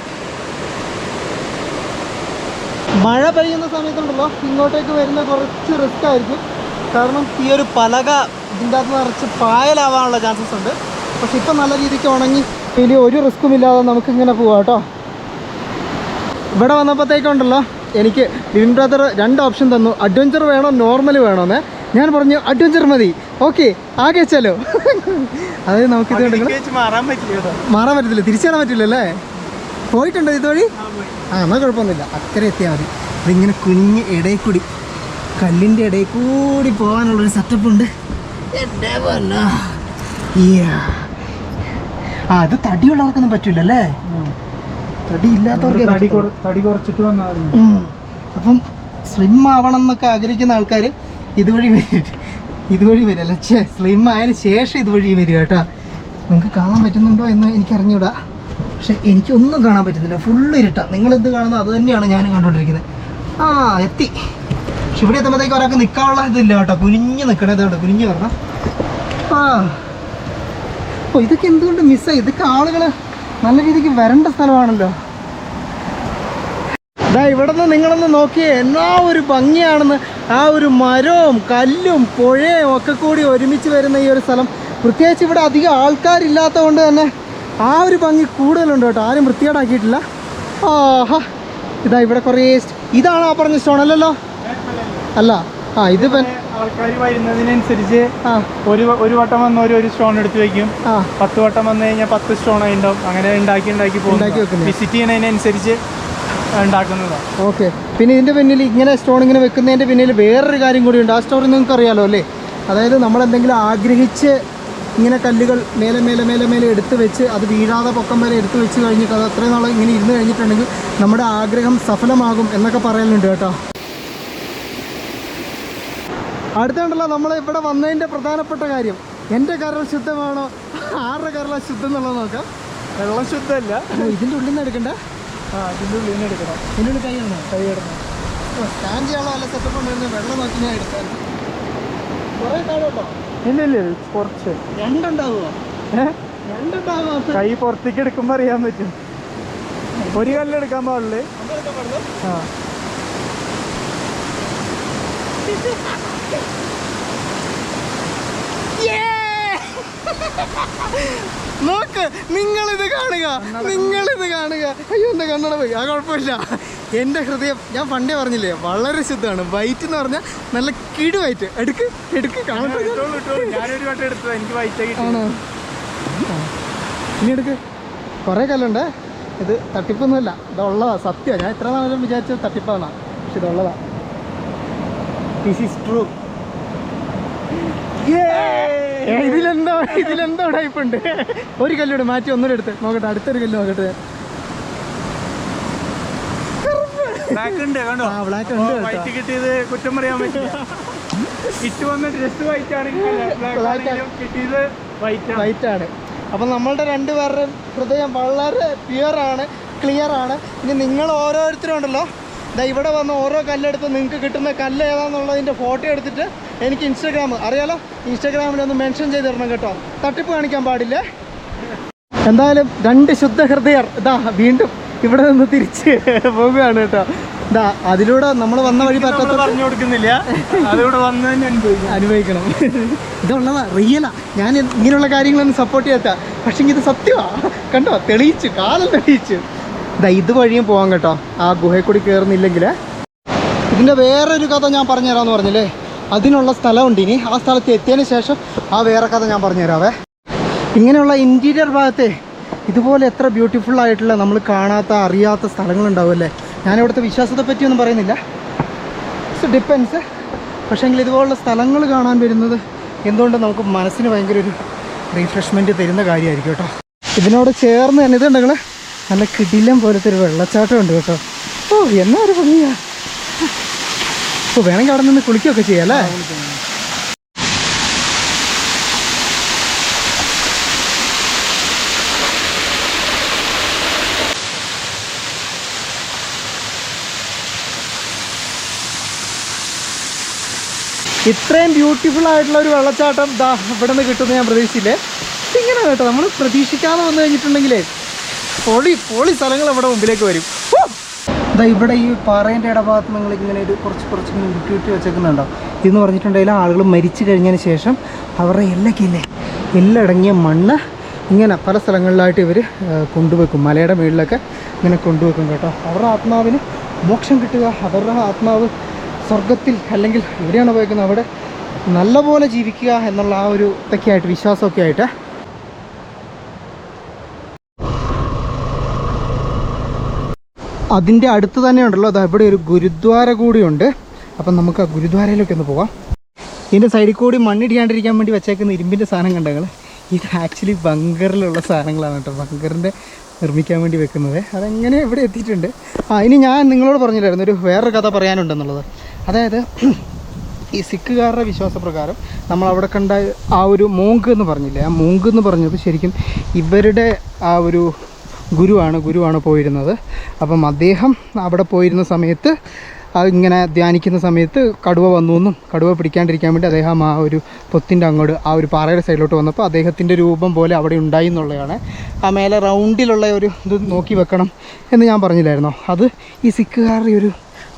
മഴ പെയ്യുന്ന സമയത്തുണ്ടല്ലോ ഇങ്ങോട്ടേക്ക് വരുന്ന കുറച്ച് റിസ്ക് ആയിരിക്കും. കാരണം ഈ ഒരു പലക ഇതിൻ്റെ അകത്ത് നിറച്ച് പായലാവാനുള്ള ചാൻസസ് ഉണ്ട്. പക്ഷെ ഇപ്പം നല്ല രീതിക്ക് ഉണങ്ങി വലിയ ഒരു റിസ്ക്കും ഇല്ലാതെ നമുക്കിങ്ങനെ പോവാം കേട്ടോ. ഇവിടെ വന്നപ്പോഴത്തേക്കുണ്ടല്ലോ എനിക്ക് ലിവിൻ ബ്രദർ 2 ഓപ്ഷൻ തന്നു. അഡ്വഞ്ചർ വേണോ നോർമൽ വേണോന്ന്. ഞാൻ പറഞ്ഞു അഡ്വഞ്ചർ മതി. ഓക്കെ ആകെ വെച്ചാലോ. അതായത് നമുക്കിത് മാറാൻ പറ്റത്തില്ല, തിരിച്ചാൻ പറ്റില്ലല്ലേ. പോയിട്ടുണ്ടോ ഇതുവഴി? എന്നാൽ കുഴപ്പമൊന്നുമില്ല, അക്കരെ എത്തിയാൽ മതി. ഇതിങ്ങനെ കുഞ്ഞ് ഇടയിൽ കൂടി കല്ലിൻ്റെ ഇടയിൽ കൂടി പോകാനുള്ളൊരു സെറ്റപ്പ് ഉണ്ട്. എൻ്റെ പോലെ അത് തടിയുള്ളവർക്കൊന്നും പറ്റില്ലല്ലേ. തടി ഇല്ലാത്തവർക്ക് തടി കുറച്ചിട്ട് വന്നാൽ അപ്പം സ്ലിം ആവണം എന്നൊക്കെ ആഗ്രഹിക്കുന്ന ആൾക്കാർ ഇതുവഴി വരില്ല. സ്ലിം ആയതിനു ശേഷം ഇതുവഴി വരിക കേട്ടോ. നിങ്ങൾക്ക് കാണാൻ പറ്റുന്നുണ്ടോ എന്ന് എനിക്കറിഞ്ഞൂടാ. പക്ഷെ എനിക്കൊന്നും കാണാൻ പറ്റുന്നില്ല, ഫുള്ള് ഇരുട്ടാ. നിങ്ങളെന്ത് കാണുന്നത് അത് തന്നെയാണ് ഞാനും കണ്ടുകൊണ്ടിരിക്കുന്നത്. എത്തി. പക്ഷെ ഇവിടെ എത്തുമ്പോഴത്തേക്ക് ഒരാൾക്ക് നിൽക്കാനുള്ള ഇതില്ല കേട്ടോ. കുനിഞ്ഞ് നിൽക്കണത് കേട്ടോ, കുനിഞ്ഞ് വരണം. ഇതൊക്കെ എന്തുകൊണ്ട് മിസ്സായി? ഇതൊക്കെ ആളുകൾ നല്ല രീതിക്ക് വരേണ്ട സ്ഥലമാണല്ലോ. ഇവിടെ നിന്ന് നിങ്ങളൊന്ന് നോക്കിയേ, എന്നാ ഒരു ഭംഗിയാണെന്ന്. ആ ഒരു മരവും കല്ലും പുഴയും ഒക്കെ കൂടി ഒരുമിച്ച് വരുന്ന ഈ ഒരു സ്ഥലം. പ്രത്യേകിച്ച് ഇവിടെ അധികം ആൾക്കാരില്ലാത്തത് കൊണ്ട് തന്നെ ആ ഒരു ഭംഗി കൂടുതലുണ്ട് കേട്ടോ. ആരും വൃത്തികേടാക്കിയിട്ടില്ല. ഇവിടെ കുറേ ഇതാണ് ആ പറഞ്ഞ സ്റ്റോൺ അല്ലല്ലോ? അല്ല, ഇത് ആൾക്കാർ വരുന്നതിനനുസരിച്ച് ഒരു വട്ടം വന്ന ഒരു സ്റ്റോൺ എടുത്ത് വെക്കും. 10 വട്ടം വന്നു കഴിഞ്ഞാൽ 10 സ്റ്റോൺ ഉണ്ടാവും. അങ്ങനെ ഉണ്ടാക്കി പോകും. വിസിറ്റ് ചെയ്യുന്നതിനനുസരിച്ച് ഉണ്ടാക്കുന്നതാണ്. ഓക്കെ. പിന്നെ ഇതിൻ്റെ പിന്നിൽ ഇങ്ങനെ സ്റ്റോൺ ഇങ്ങനെ വെക്കുന്നതിൻ്റെ പിന്നിൽ വേറൊരു കാര്യം കൂടിയുണ്ട്. ആ സ്റ്റോറി നിങ്ങൾക്ക് അറിയാലോ അല്ലേ? അതായത് നമ്മളെന്തെങ്കിലും ആഗ്രഹിച്ച് ഇങ്ങനെ കല്ലുകൾ മേലെ എടുത്ത് വെച്ച് അത് വീഴാതെ പൊക്കം വരെ എടുത്ത് വെച്ച് കഴിഞ്ഞിട്ട് അത് അത്രയും നാൾ ഇങ്ങനെ ഇരുന്ന് കഴിഞ്ഞിട്ടുണ്ടെങ്കിൽ നമ്മുടെ ആഗ്രഹം സഫലമാകും എന്നൊക്കെ പറയലുണ്ട് കേട്ടോ. അടുത്തുണ്ടല്ലോ നമ്മൾ ഇവിടെ വന്നതിൻ്റെ പ്രധാനപ്പെട്ട കാര്യം, എൻ്റെ കരൾ ശുദ്ധമാണോ ആരുടെ കരള ശുദ്ധം എന്നുള്ളത് നോക്കാം. വെള്ളം ശുദ്ധമല്ല. ഇതിൻ്റെ ഉള്ളിൽ നിന്ന് എടുക്കണ്ട. ഇതിൻ്റെ ഉള്ളിൽ നിന്ന് എടുക്കണം. ഇതിൻ്റെ ഉള്ളിൽ കൈ ഇടണം. സ്കാൻ ചെയ്യാനുള്ള നല്ല സെറ്റപ്പ് ഉണ്ടായിരുന്നു. വെള്ളം നോക്കി ഞാൻ എടുത്താൽ കുറേ കാണുമോ? ഇല്ല, കുറച്ച്. രണ്ടുണ്ടാവുമോ? കൈ പുറത്തേക്ക് എടുക്കുമ്പോൾ അറിയാൻ പറ്റും. ഒരു കല്ലെടുക്കാൻ പാടില്ലേ? നോക്ക്, നിങ്ങളിത് കാണുക. അയ്യോ എൻ്റെ കണ്ണട പോയി. കുഴപ്പമില്ല. എൻ്റെ ഹൃദയം ഞാൻ പണ്ടേ പറഞ്ഞില്ലേ വളരെ ശുദ്ധമാണ്. വൈറ്റ് എന്ന് പറഞ്ഞാൽ നല്ല കിടു വൈറ്റ്. എടുക്ക് കാണട്ടെ. ഞാനൊരു വട്ടം എടുത്തത്, എനിക്ക് വൈറ്റ് ആണോ? ഇനി എടുക്ക്. കുറേ കല്ലുണ്ട്. ഇത് തട്ടിപ്പൊന്നുമല്ല, ഇതുള്ളതാ. സത്യമാണ്. ഞാൻ ഇത്ര നാളും വിചാരിച്ചത് തട്ടിപ്പാണ്, പക്ഷെ ഇതുള്ളതാ. This is true. ഇതിലെന്തോ ടൈപ്പ് ഉണ്ട്. ഒരു കല്ലോട് മാറ്റി ഒന്നുകൂടെ എടുത്ത് നോക്കട്ടെ. അടുത്തൊരു കല്ല് നോക്കട്ടെ. ബ്ലാക്ക് ഉണ്ട്, കണ്ടോ? ബ്ലാക്ക് ഉണ്ട്. വൈറ്റ് കിട്ടിയത് കുറ്റം പറയാൻ പറ്റില്ല. ഇട്ട് വന്ന ഡ്രസ് വൈറ്റ് ആണെങ്കിൽ കിട്ടിയത് വൈറ്റ് ആണ്. അപ്പം നമ്മളുടെ രണ്ടുപേരുടെ ഹൃദയം വളരെ പ്യുവറാണ്, ക്ലിയർ ആണ്. ഇനി നിങ്ങൾ ഓരോരുത്തരും ഉണ്ടല്ലോ, ഇവിടെ വന്ന് ഓരോ കല്ലെടുത്ത് നിങ്ങൾക്ക് കിട്ടുന്ന കല്ല് ഏതാണെന്നുള്ളതിൻ്റെ ഫോട്ടോ എടുത്തിട്ട് എനിക്ക് ഇൻസ്റ്റാഗ്രാം അറിയാലോ, ഇൻസ്റ്റാഗ്രാമിലൊന്ന് മെൻഷൻ ചെയ്ത് തരണം കേട്ടോ. തട്ടിപ്പ് കാണിക്കാൻ പാടില്ലേ. എന്തായാലും 2 ശുദ്ധ ഹൃദയർ വീണ്ടും ഇവിടെ നിന്ന് തിരിച്ച് പോവുകയാണ് കേട്ടോ. അതിലൂടെ നമ്മൾ വന്ന വഴി പറ്റാത്ത പറഞ്ഞു കൊടുക്കുന്നില്ല, അതിലൂടെ വന്ന് അനുഭവിക്കണം. ഇതുള്ളതാ, റിയലാ. ഞാൻ ഇങ്ങനെയുള്ള കാര്യങ്ങളൊന്നും സപ്പോർട്ട് ചെയ്യാത്ത, പക്ഷേ ഇത് സത്യമാണ്. കണ്ടോ, തെളിയിച്ചു, കാലം തെളിയിച്ചു. ഇതുവഴിയും പോകാം കേട്ടോ. ആ ഗുഹയിൽ കൂടി കയറുന്നില്ലെങ്കിൽ. ഇതിൻ്റെ വേറൊരു കഥ ഞാൻ പറഞ്ഞുതരാമെന്ന് പറഞ്ഞില്ലേ, അതിനുള്ള സ്ഥലമുണ്ട്. ഇനി ആ സ്ഥലത്ത് എത്തിയതിന് ശേഷം ആ വേറെ കഥ ഞാൻ പറഞ്ഞുതരാവേ. ഇങ്ങനെയുള്ള ഇൻറ്റീരിയർ ഭാഗത്തെ ഇതുപോലെ എത്ര ബ്യൂട്ടിഫുൾ ആയിട്ടുള്ള നമ്മൾ കാണാത്ത അറിയാത്ത സ്ഥലങ്ങളുണ്ടാവുമല്ലേ. ഞാനിവിടുത്തെ വിശ്വാസത്തെ പറ്റിയൊന്നും പറയുന്നില്ല, ഇറ്റ്സ് ഡിപ്പെൻസ്. പക്ഷേങ്കിൽ ഇതുപോലുള്ള സ്ഥലങ്ങൾ കാണാൻ വരുന്നത് എന്തുകൊണ്ട് നമുക്ക് മനസ്സിന് ഭയങ്കര ഒരു റീഫ്രഷ്മെൻറ്റ് തരുന്ന കാര്യമായിരിക്കും കേട്ടോ. ഇതിനോട് ചേർന്ന് തന്നെ ഇതുണ്ടെങ്കിൽ നല്ല കിടിലം പോലത്തെ ഒരു വെള്ളച്ചാട്ടം ഉണ്ട് കേട്ടോ. എന്നാ ഒരു ഭംഗിയാ. വേണമെങ്കിൽ അവിടെ നിന്ന് കുളിക്കുകയൊക്കെ ചെയ്യാം അല്ലേ. ഇത്രയും ബ്യൂട്ടിഫുൾ ആയിട്ടുള്ള ഒരു വെള്ളച്ചാട്ടം ഇവിടെ നിന്ന് കിട്ടുമെന്ന് ഞാൻ പ്രതീക്ഷിച്ചില്ലേ. ഇങ്ങനെ കേട്ടോ, നമ്മൾ പ്രതീക്ഷിക്കാതെ വന്നു കഴിഞ്ഞിട്ടുണ്ടെങ്കിലേ പൊളി സ്ഥലങ്ങൾ ഇവിടെ മുമ്പിലേക്ക് വരും. അതാ ഇവിടെ ഈ പാറേൻ്റെ ഇടഭാഗത്ത് നിങ്ങൾ ഇങ്ങനെ ഒരു കുറച്ച് ഇങ്ങനെ ഉരുട്ടി വെച്ചേക്കുന്നുണ്ടോ? ഇതെന്ന് പറഞ്ഞിട്ടുണ്ടെങ്കിൽ ആളുകൾ മരിച്ചു കഴിഞ്ഞതിന് ശേഷം അവരുടെ എല്ലടങ്ങിയ മണ്ണ് ഇങ്ങനെ പല സ്ഥലങ്ങളിലായിട്ട് ഇവർ കൊണ്ടുവെക്കും. മലയുടെ മുകളിലൊക്കെ ഇങ്ങനെ കൊണ്ടുവെക്കും കേട്ടോ. അവരുടെ ആത്മാവിന് മോക്ഷം കിട്ടുക, അവരുടെ ആത്മാവ് സ്വർഗത്തിൽ അല്ലെങ്കിൽ എവിടെയാണ് പോയേക്കുന്നത് അവിടെ നല്ലപോലെ ജീവിക്കുക എന്നുള്ള ആ ഒരു ഇതൊക്കെ ആയിട്ട് വിശ്വാസമൊക്കെ ആയിട്ട്. അതിൻ്റെ അടുത്ത് തന്നെ ഉണ്ടല്ലോ അതാ ഇവിടെ ഒരു ഗുരുദ്വാര കൂടിയുണ്ട്. അപ്പം നമുക്ക് ആ ഗുരുദ്വാരയിലൊക്കെ ഒന്ന് പോവാം. ഇതിൻ്റെ സൈഡിൽ കൂടി മണ്ണിടിയാണ്ടിരിക്കാൻ വേണ്ടി വെച്ചേക്കുന്ന ഇരുമ്പിൻ്റെ സാധനം കണ്ടങ്ങൾ. ഇത് ആക്ച്വലി ബങ്കറിലുള്ള സാധനങ്ങളാണ് കേട്ടോ. ബങ്കറിൻ്റെ നിർമ്മിക്കാൻ വേണ്ടി വെക്കുന്നത്. അതെങ്ങനെ ഇവിടെ എത്തിയിട്ടുണ്ട്. ഇനി ഞാൻ നിങ്ങളോട് പറഞ്ഞില്ലായിരുന്നു ഒരു വേറൊരു കഥ പറയാനുണ്ടെന്നുള്ളത്. അതായത് ഈ സിഖുകാരുടെ വിശ്വാസപ്രകാരം നമ്മളവിടെ കണ്ട ആ ഒരു മോങ്ക് എന്ന് പറഞ്ഞില്ലേ, ആ മോങ്ക് എന്ന് പറഞ്ഞത് ശരിക്കും ഇവരുടെ ആ ഒരു ഗുരുവാണ് പോയിരുന്നത്. അപ്പം അദ്ദേഹം അവിടെ പോയിരുന്ന സമയത്ത് ഇങ്ങനെ ധ്യാനിക്കുന്ന സമയത്ത് കടുവ വന്നു എന്നും കടുവ പിടിക്കാണ്ടിരിക്കാൻ വേണ്ടി അദ്ദേഹം ആ ഒരു പൊത്തിൻ്റെ അങ്ങോട്ട് ആ ഒരു പാറയുടെ സൈഡിലോട്ട് വന്നപ്പോൾ അദ്ദേഹത്തിൻ്റെ രൂപം പോലെ അവിടെ ഉണ്ടായി എന്നുള്ളതാണ്. ആ മേലെ റൗണ്ടിലുള്ള ഒരു ഇത് നോക്കി വെക്കണം എന്ന് ഞാൻ പറഞ്ഞില്ലായിരുന്നോ. അത് ഈ സിഖുകാരുടെ ഒരു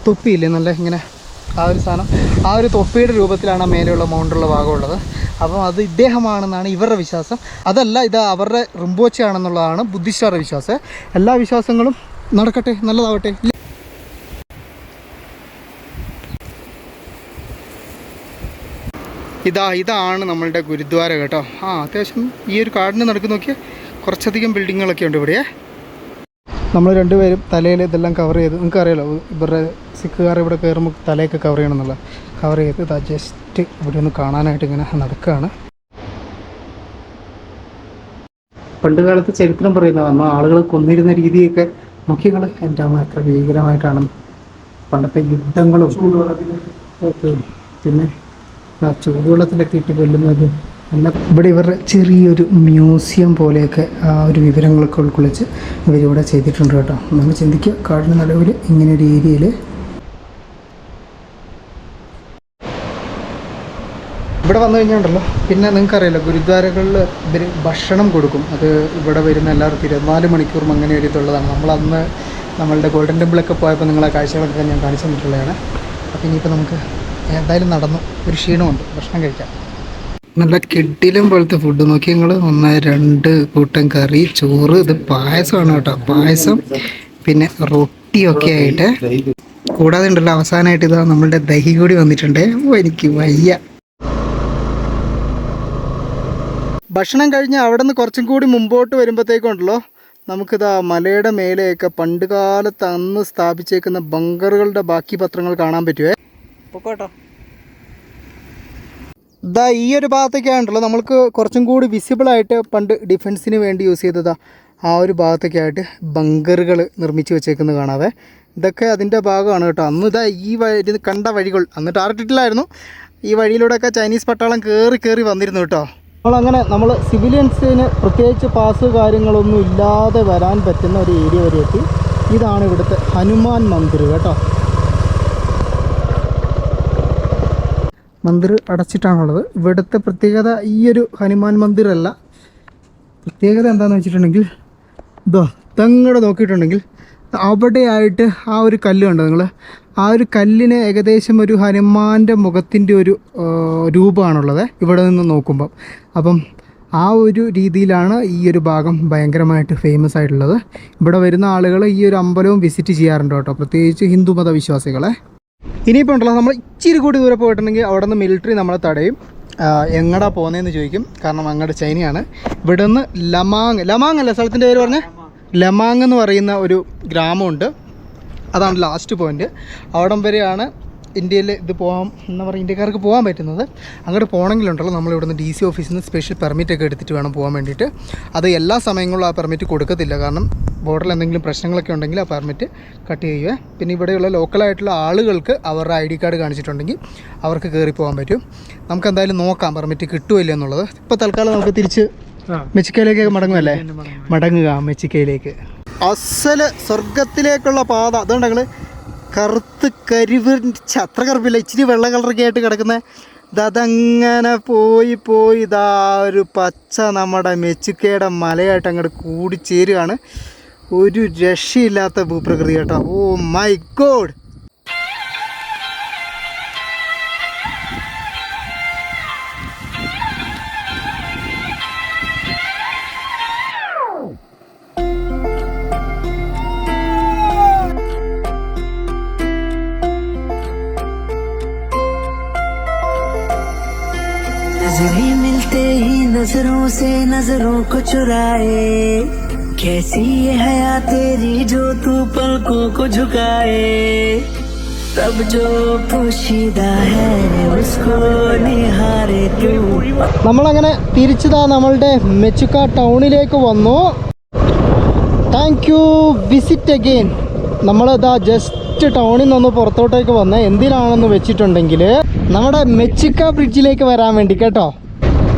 തൊപ്പിയില്ലേ നല്ല ഇങ്ങനെ ആ ഒരു സാധനം, ആ ഒരു തൊപ്പിയുടെ രൂപത്തിലാണ് ആ മേലെയുള്ള മൗണ്ടുള്ള ഭാഗമുള്ളത്. അപ്പം അത് ഇദ്ദേഹമാണെന്നാണ് ഇവരുടെ വിശ്വാസം. അതല്ല, ഇത് അവരുടെ റിംപോച്ചയാണെന്നുള്ളതാണ് ബുദ്ധിസ്റ്റുകാരുടെ വിശ്വാസം. എല്ലാ വിശ്വാസങ്ങളും നടക്കട്ടെ, നല്ലതാവട്ടെ. ഇതാണ് നമ്മളുടെ ഗുരുദ്വാര കേട്ടോ. അത്യാവശ്യം ഈ ഒരു കാടിന് നടക്ക് നോക്കിയാൽ കുറച്ചധികം ബിൽഡിങ്ങുകളൊക്കെ ഉണ്ട് ഇവിടെ. നമ്മൾ രണ്ടുപേരും തലയിൽ ഇതെല്ലാം കവർ ചെയ്ത്, നിങ്ങൾക്കറിയാലോ ഇവരുടെ സിഖുകാർ ഇവിടെ കയറുമ്പോൾ തലയൊക്കെ കവർ ചെയ്യണമെന്നുള്ള കവർ ചെയ്ത് ഇതാ ജസ്റ്റ് ഇവിടെ ഒന്ന് കാണാനായിട്ട് ഇങ്ങനെ നടക്കുകയാണ്. പണ്ട് കാലത്ത് ചരിത്രം പറയുന്നതാണ് ആളുകൾ കൊന്നിരുന്ന രീതിയൊക്കെ നോക്കികൾ എൻ്റെ അമ്മ എത്ര ഭീകരമായിട്ടാണ്. പണ്ടത്തെ യുദ്ധങ്ങളും പിന്നെ ചൂടുവെള്ളത്തിലൊക്കെ ഇട്ട് കൊല്ലുന്നത് എല്ലാം. ഇവിടെ ഇവരുടെ ചെറിയൊരു മ്യൂസിയം പോലെയൊക്കെ ആ ഒരു വിവരങ്ങളൊക്കെ ഉൾക്കൊള്ളിച്ച് ഇവരിവിടെ ചെയ്തിട്ടുണ്ട് കേട്ടോ. നമ്മൾ ചിന്തിക്കുക, കാടിന് നടുവിൽ ഇങ്ങനെ ഒരു ഏരിയയിൽ ഇവിടെ വന്നു കഴിഞ്ഞാൽ പിന്നെ നിങ്ങൾക്കറിയാലോ ഗുരുദ്വാരകളിൽ ഇവർ ഭക്ഷണം കൊടുക്കും. അത് ഇവിടെ വരുന്ന എല്ലാവർക്കും 24 മണിക്കൂറും അങ്ങനെ ഒരു ഇതുള്ളതാണ്. നമ്മളന്ന് നമ്മളുടെ ഗോൾഡൻ ടെമ്പിളൊക്കെ പോയപ്പോൾ നിങ്ങളെ കാഴ്ചകളൊക്കെ ഞാൻ കാണിച്ചു തന്നിട്ടുള്ളതാണ്. അപ്പോൾ ഇനിയിപ്പോൾ നമുക്ക് എന്തായാലും നടന്നു, ഒരു ക്ഷീണമുണ്ട്, ഭക്ഷണം കഴിക്കാം. നല്ല കിടിലം പോലത്തെ ഫുഡ് നോക്കി നിങ്ങൾ. 1, 2 കൂട്ടം കറി, ചോറ്, ഇത് പായസമാണ് കേട്ടോ. പായസം പിന്നെ റൊട്ടിയൊക്കെ ആയിട്ട്. കൂടാതെ ഉണ്ടല്ലോ അവസാനമായിട്ട് ഇതാ നമ്മളുടെ ദഹി കൂടി വന്നിട്ടുണ്ട്. എനിക്ക് വയ്യ. ഭക്ഷണം കഴിഞ്ഞ് അവിടെ നിന്ന് കുറച്ചും കൂടി മുമ്പോട്ട് വരുമ്പോഴത്തേക്കുണ്ടല്ലോ നമുക്കിതാ മലയുടെ മേലെയൊക്കെ പണ്ട് കാലത്ത് അന്ന് സ്ഥാപിച്ചേക്കുന്ന ബങ്കറുകളുടെ ബാക്കി പത്രങ്ങൾ കാണാൻ പറ്റുമേ. പൊക്കോട്ടോ. ഇതാ ഈ ഒരു ഭാഗത്തൊക്കെയാണല്ലോ നമ്മൾക്ക് കുറച്ചും കൂടി വിസിബിളായിട്ട് പണ്ട് ഡിഫെൻസിന് വേണ്ടി യൂസ് ചെയ്തതാ ആ ഒരു ഭാഗത്തൊക്കെയായിട്ട് ബങ്കറുകൾ നിർമ്മിച്ച് വെച്ചേക്കുന്നത് കാണാവേ. ഇതൊക്കെ അതിൻ്റെ ഭാഗമാണ് കേട്ടോ. അന്ന് ഇതാ ഈ വഴി കണ്ട വഴികൾ അന്ന് ടാറിട്ടിട്ടില്ലായിരുന്നു. ഈ വഴിയിലൂടെയൊക്കെ ചൈനീസ് പട്ടാളം കയറി വന്നിരുന്നു കേട്ടോ. നമ്മൾ സിവിലിയൻസിന് പ്രത്യേകിച്ച് പാസ് കാര്യങ്ങളൊന്നും ഇല്ലാതെ വരാൻ പറ്റുന്ന ഒരു ഏരിയ വരെ എത്തി. ഇതാണ് ഇവിടുത്തെ ഹനുമാൻ മന്ദിർ കേട്ടോ. മന്ദിർ അടച്ചിട്ടാണുള്ളത്. ഇവിടുത്തെ പ്രത്യേകത ഈ ഒരു ഹനുമാൻ മന്ദിരല്ല, പ്രത്യേകത എന്താണെന്ന് വെച്ചിട്ടുണ്ടെങ്കിൽ ഇതോ തങ്ങടെ നോക്കിയിട്ടുണ്ടെങ്കിൽ അവിടെയായിട്ട് ആ ഒരു കല്ല് കണ്ടോ നിങ്ങൾ. ആ ഒരു കല്ലിന് ഏകദേശം ഒരു ഹനുമാൻ്റെ മുഖത്തിൻ്റെ ഒരു രൂപമാണുള്ളത് ഇവിടെ നിന്ന് നോക്കുമ്പം. അപ്പം ആ ഒരു രീതിയിലാണ് ഈ ഒരു ഭാഗം ഭയങ്കരമായിട്ട് ഫേമസ് ആയിട്ടുള്ളത്. ഇവിടെ വരുന്ന ആളുകൾ ഈ ഒരു അമ്പലവും വിസിറ്റ് ചെയ്യാറുണ്ട് കേട്ടോ, പ്രത്യേകിച്ച് ഹിന്ദു മത വിശ്വാസികളെ. ഇനിയിപ്പോൾ ഉണ്ടല്ലോ നമ്മൾ ഇച്ചിരി കൂടി ദൂരെ പോയിട്ടുണ്ടെങ്കിൽ അവിടെ നിന്ന് മിലിറ്ററി നമ്മളെ തടയും. എങ്ങടാ പോകുന്നതെന്ന് ചോദിക്കും, കാരണം അങ്ങോട്ട് ചൈനയാണ്. ഇവിടെ നിന്ന് ലമാങ് അല്ല സ്ഥലത്തിൻ്റെ പേര് പറഞ്ഞേ, ലമാങ് എന്ന് പറയുന്ന ഒരു ഗ്രാമമുണ്ട്. അതാണ് ലാസ്റ്റ് പോയിൻ്റ്. അവിടം വരെയാണ് ഇന്ത്യയിൽ ഇത് പോകാം എന്താ പറയുക, ഇന്ത്യക്കാർക്ക് പോകാൻ പറ്റുന്നത്. അങ്ങോട്ട് പോകണമെങ്കിലുണ്ടല്ലോ നമ്മൾ ഇവിടുന്ന് DC ഓഫീസിൽ നിന്ന് സ്പെഷ്യൽ പെർമിറ്റൊക്കെ എടുത്തിട്ട് വേണം പോകാൻ വേണ്ടിയിട്ട്. അത് എല്ലാ സമയങ്ങളിലും ആ പെർമിറ്റ് കൊടുക്കത്തില്ല, കാരണം ബോർഡറിൽ എന്തെങ്കിലും പ്രശ്നങ്ങളൊക്കെ ഉണ്ടെങ്കിൽ ആ പെർമിറ്റ് കട്ട് ചെയ്യുക. പിന്നെ ഇവിടെയുള്ള ലോക്കലായിട്ടുള്ള ആളുകൾക്ക് അവരുടെ ID കാർഡ് കാണിച്ചിട്ടുണ്ടെങ്കിൽ അവർക്ക് കയറി പോകാൻ പറ്റും. നമുക്ക് എന്തായാലും നോക്കാം പെർമിറ്റ് കിട്ടുമല്ലോ എന്നുള്ളത്. ഇപ്പോൾ തൽക്കാലം നമുക്ക് തിരിച്ച് മെച്ചിക്കയിലേക്ക് മടങ്ങുക. മെച്ചിക്കയിലേക്ക് അസല് സ്വർഗത്തിലേക്കുള്ള പാത. അതുകൊണ്ട് ഞങ്ങൾ കറുത്ത് കരിവിരിച്ച് അത്ര കറുപ്പില്ല, ഇച്ചിരി വെള്ള കളറൊക്കെ ആയിട്ട് കിടക്കുന്നത് അതങ്ങനെ പോയി ഇതാ ഒരു പച്ച നമ്മുടെ മെച്ചിക്കയുടെ മലയായിട്ട് അങ്ങോട്ട് കൂടിച്ചേരുകയാണ്. ഒരു രക്ഷയില്ലാത്ത ഭൂപ്രകൃതി കേട്ടോ. Oh my God. नजरें मिलते ही नजरों से नजरों को चुराए कैसी ये हया तेरी जो तू पलकों को झुकाए तब जो पोशीदा है उसको निहारे तू. നമ്മളങ്ങനെ തിരിച്ചതാ നമ്മളുടെ മെച്ചുക്ക ടൗണിലേക്ക് വന്നു. Thank you. Visit again. നമ്മളിതാ ജസ്റ്റ് ടൗണിൽ നിന്ന് പുറത്തോട്ടേക്ക് വന്ന് എന്തിനാണെന്ന് വെച്ചിട്ടുണ്ടെങ്കിൽ നമ്മുടെ മെച്ചുക്ക ബ്രിഡ്ജിലേക്ക് വരാൻ വേണ്ടി കേട്ടോ.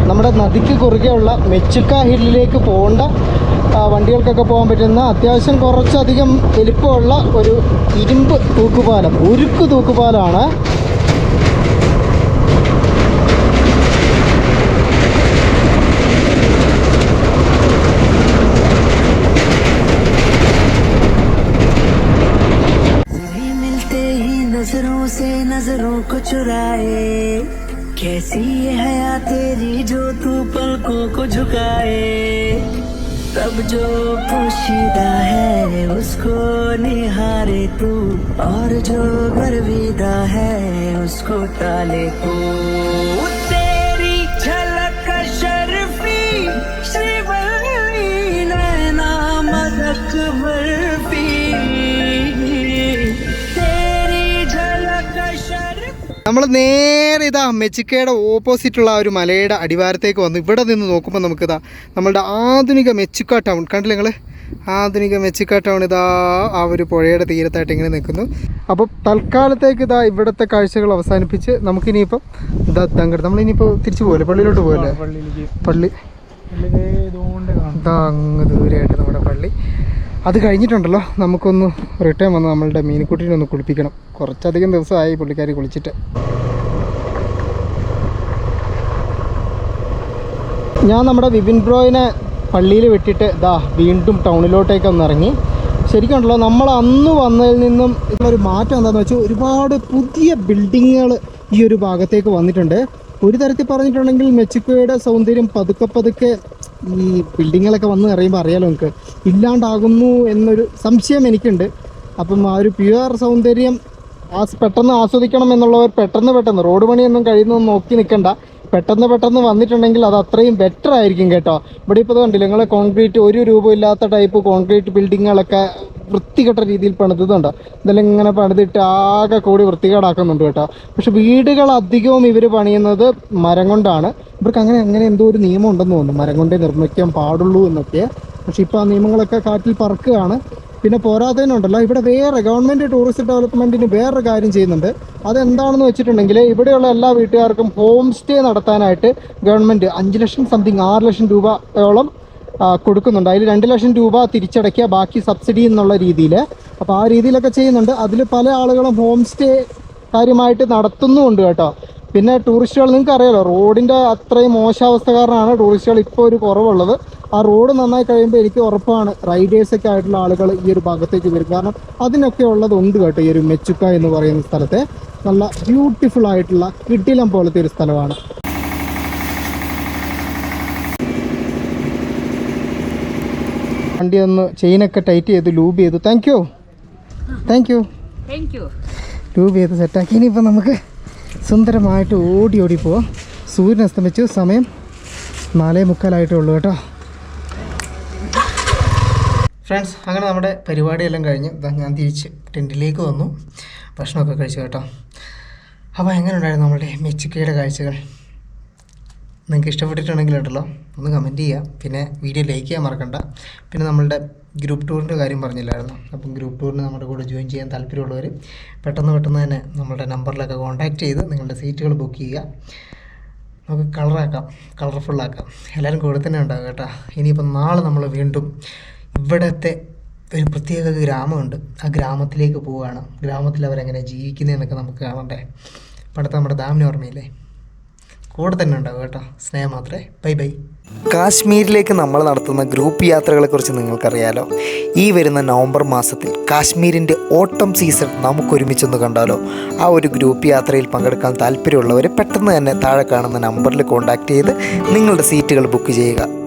നമ്മുടെ നദിക്ക് കുറുകെയുള്ള മെച്ചുക്ക ഹില്ലിലേക്ക് പോകേണ്ട വണ്ടികൾക്കൊക്കെ പോകാൻ പറ്റുന്ന അത്യാവശ്യം കുറച്ചധികം വലിപ്പമുള്ള ഒരു ഇരുമ്പ് തൂക്കുപാലം, ഉരുക്ക് തൂക്കുപാലമാണ്. नजरों से नजरों को चुराए कैसी ये हया तेरी जो तू पलकों को झुकाए तब जो पोशीदा है उसको निहारे तू और जो गर्विदा है उसको टाले तू. तेरी झलक शर्फी श्रीवल्ली नैना मदक बर्फी നമ്മൾ നേരെ ഇതാ മെച്ചുക്കയുടെ ഓപ്പോസിറ്റുള്ള ഒരു മലയുടെ അടിവാരത്തേക്ക് വന്നു. ഇവിടെ നിന്ന് നോക്കുമ്പോൾ നമുക്കിതാ നമ്മളുടെ ആധുനിക മെച്ചുക്ക ടൗൺ കണ്ടില്ല നിങ്ങൾ. ആധുനിക മെച്ചുക്ക ടൗൺ ഇതാ ആ ഒരു പുഴയുടെ തീരത്തായിട്ട് ഇങ്ങനെ നിൽക്കുന്നു. അപ്പോൾ തൽക്കാലത്തേക്ക് ഇതാ ഇവിടുത്തെ കാഴ്ചകൾ അവസാനിപ്പിച്ച് നമുക്കിനിയിപ്പം ഇതാ തങ്കട് നമ്മളിനിയിപ്പോൾ തിരിച്ചു പോകല്ലേ, പള്ളിയിലോട്ട് പോകല്ലേ. പള്ളി ഇതാ അങ്ങ് ദൂരെയായിട്ട് നമ്മുടെ പള്ളി. അത് കഴിഞ്ഞിട്ടുണ്ടല്ലോ നമുക്കൊന്ന് റിട്ടേൺ വന്ന് നമ്മളുടെ മീനുക്കുട്ടീനെ ഒന്ന് കുളിപ്പിക്കണം. കുറച്ചധികം ദിവസമായി പുള്ളിക്കാരി കുളിച്ചിട്ട്. ഞാൻ നമ്മുടെ വിപിൻ ബ്രോയിനെ പള്ളിയിൽ വിട്ടിട്ട് ഇതാ വീണ്ടും ടൗണിലോട്ടേക്ക് ഒന്ന് ഇറങ്ങി. ശരിക്കുണ്ടല്ലോ നമ്മൾ അന്ന് വന്നതിൽ നിന്നും ഇതിലൊരു മാറ്റം എന്താണെന്ന് വെച്ചാൽ ഒരുപാട് പുതിയ ബിൽഡിങ്ങുകൾ ഈ ഒരു ഭാഗത്തേക്ക് വന്നിട്ടുണ്ട്. ഒരു തരത്തിൽ പറഞ്ഞിട്ടുണ്ടെങ്കിൽ മെച്ചുക്കയുടെ സൗന്ദര്യം പതുക്കെ പതുക്കെ ഈ ബിൽഡിങ്ങുകളൊക്കെ വന്ന് അറിയുമ്പോൾ അറിയാലോ നമുക്ക് ഇല്ലാണ്ടാകുന്നു എന്നൊരു സംശയം എനിക്കുണ്ട്. അപ്പം ആ ഒരു പ്യുവർ സൗന്ദര്യം പെട്ടെന്ന് ആസ്വദിക്കണം എന്നുള്ളവർ പെട്ടെന്ന് റോഡ് പണിയൊന്നും കഴിയുന്നൊന്നും നോക്കി നിൽക്കണ്ട. പെട്ടെന്ന് വന്നിട്ടുണ്ടെങ്കിൽ അത് അത്രയും ബെറ്റർ ആയിരിക്കും കേട്ടോ. ഇവിടെ ഇപ്പോൾ കണ്ടില്ല നിങ്ങൾ കോൺക്രീറ്റ്, ഒരു രൂപ ഇല്ലാത്ത ടൈപ്പ് കോൺക്രീറ്റ് ബിൽഡിങ്ങുകളൊക്കെ വൃത്തികെട്ട രീതിയിൽ പണിതുണ്ടോ. ഇതെല്ലാം ഇങ്ങനെ പണിതിട്ട് ആകെ കൂടി വൃത്തികേടാക്കുന്നുണ്ട് കേട്ടോ. പക്ഷെ വീടുകൾ അധികവും ഇവർ പണിയുന്നത് മരം കൊണ്ടാണ്. ഇവർക്ക് അങ്ങനെ എന്തോ ഒരു നിയമം ഉണ്ടെന്ന് തോന്നുന്നു, മരം കൊണ്ടേ നിർമ്മിക്കാൻ പാടുള്ളൂ എന്നൊക്കെ. പക്ഷെ ഇപ്പോൾ ആ നിയമങ്ങളൊക്കെ കാറ്റിൽ പറക്കുകയാണ്. പിന്നെ പോരാത്തതിനുണ്ടല്ലോ ഇവിടെ വേറെ ഗവൺമെൻറ് ടൂറിസ്റ്റ് ഡെവലപ്മെൻറ്റിന് വേറൊരു കാര്യം ചെയ്യുന്നുണ്ട്. അതെന്താണെന്ന് വെച്ചിട്ടുണ്ടെങ്കിൽ ഇവിടെയുള്ള എല്ലാ വീട്ടുകാർക്കും ഹോം സ്റ്റേ നടത്താനായിട്ട് ഗവൺമെൻറ് 5 ലക്ഷം സംതിങ് 6 ലക്ഷം രൂപയോളം കൊടുക്കുന്നുണ്ട്. അതിൽ 2 ലക്ഷം രൂപ തിരിച്ചടയ്ക്കുക, ബാക്കി സബ്സിഡി എന്നുള്ള രീതിയിൽ. അപ്പോൾ ആ രീതിയിലൊക്കെ ചെയ്യുന്നുണ്ട്. അതിൽ പല ആളുകളും ഹോം സ്റ്റേ കാര്യമായിട്ട് നടത്തുന്നുമുണ്ട് കേട്ടോ. പിന്നെ ടൂറിസ്റ്റുകൾ നിങ്ങൾക്ക് അറിയാലോ റോഡിൻ്റെ അത്രയും മോശാവസ്ഥ കാരണമാണ് ടൂറിസ്റ്റുകൾ ഇപ്പോൾ ഒരു കുറവുള്ളത്. ആ റോഡ് നന്നായി കഴിയുമ്പോൾ എനിക്ക് ഉറപ്പാണ് റൈഡേഴ്സൊക്കെ ആയിട്ടുള്ള ആളുകൾ ഈ ഒരു ഭാഗത്തേക്ക് വരും. കാരണം അതിനൊക്കെ ഉള്ളതുണ്ട് കേട്ടോ. ഈ ഒരു മെച്ചുക്ക എന്ന് പറയുന്ന സ്ഥലത്തെ നല്ല ബ്യൂട്ടിഫുൾ ആയിട്ടുള്ള കിടിലം പോലത്തെ ഒരു സ്ഥലമാണ്. വണ്ടി ഒന്ന് ചെയിനൊക്കെ ടൈറ്റ് ചെയ്ത് ലൂബ് ചെയ്തു. താങ്ക് യു ലൂബ് ചെയ്ത് സെറ്റാക്കി. ഇനിയിപ്പോൾ നമുക്ക് സുന്ദരമായിട്ട് ഓടി പോവാം. സൂര്യൻ അസ്തമിച്ചു, സമയം 4:45 ഉള്ളൂ കേട്ടോ. ഫ്രണ്ട്സ്, അങ്ങനെ നമ്മുടെ പരിപാടിയെല്ലാം കഴിഞ്ഞ് ഞാൻ തിരിച്ച് ടെൻറ്റിലേക്ക് വന്നു. ഭക്ഷണമൊക്കെ കഴിച്ചു കേട്ടോ. അപ്പോൾ എങ്ങനെ ഉണ്ടായിരുന്നു നമ്മുടെ മെച്ചുക്കയുടെ കാഴ്ചകൾ? നിങ്ങൾക്ക് ഇഷ്ടപ്പെട്ടിട്ടുണ്ടെങ്കിൽ കേട്ടല്ലോ ഒന്ന് കമൻറ്റ് ചെയ്യുക. പിന്നെ വീഡിയോ ലൈക്ക് ചെയ്യാൻ മറക്കണ്ട. പിന്നെ നമ്മളുടെ ഗ്രൂപ്പ് ടൂറിൻ്റെ കാര്യം പറഞ്ഞില്ലായിരുന്നു. അപ്പം ഗ്രൂപ്പ് ടൂറിന് നമ്മുടെ കൂടെ ജോയിൻ ചെയ്യാൻ താല്പര്യമുള്ളവർ പെട്ടെന്ന് തന്നെ നമ്മളുടെ നമ്പറിലൊക്കെ കോൺടാക്റ്റ് ചെയ്ത് നിങ്ങളുടെ സീറ്റുകൾ ബുക്ക് ചെയ്യുക. നമുക്ക് കളർഫുള്ളാക്കാം. എല്ലാവരും കൂടെ തന്നെ ഉണ്ടാകും കേട്ടോ. ഇനിയിപ്പം നാളെ നമ്മൾ വീണ്ടും ഇവിടുത്തെ ഒരു പ്രത്യേക ഗ്രാമമുണ്ട്, ആ ഗ്രാമത്തിലേക്ക് പോവുകയാണ്. ഗ്രാമത്തിൽ അവരെങ്ങനെ ജീവിക്കുന്നതെന്നൊക്കെ നമുക്ക് കാണണ്ടേ. പണ്ടത്തെ നമ്മുടെ ഡാമിന് ഓർമ്മയില്ലേ? കൂടെ തന്നെ ഉണ്ടാവും കേട്ടോ. സ്നേഹം മാത്രമേ. ബൈ. കാശ്മീരിലേക്ക് നമ്മൾ നടത്തുന്ന ഗ്രൂപ്പ് യാത്രകളെക്കുറിച്ച് നിങ്ങൾക്കറിയാലോ. ഈ വരുന്ന നവംബർ മാസത്തിൽ കാശ്മീരിൻ്റെ ഓട്ടം സീസൺ നമുക്കൊരുമിച്ചൊന്ന് കണ്ടാലോ. ആ ഒരു ഗ്രൂപ്പ് യാത്രയിൽ പങ്കെടുക്കാൻ താല്പര്യമുള്ളവർ പെട്ടെന്ന് തന്നെ താഴെ കാണുന്ന നമ്പറിൽ കോൺടാക്റ്റ് ചെയ്ത് നിങ്ങളുടെ സീറ്റുകൾ ബുക്ക് ചെയ്യുക.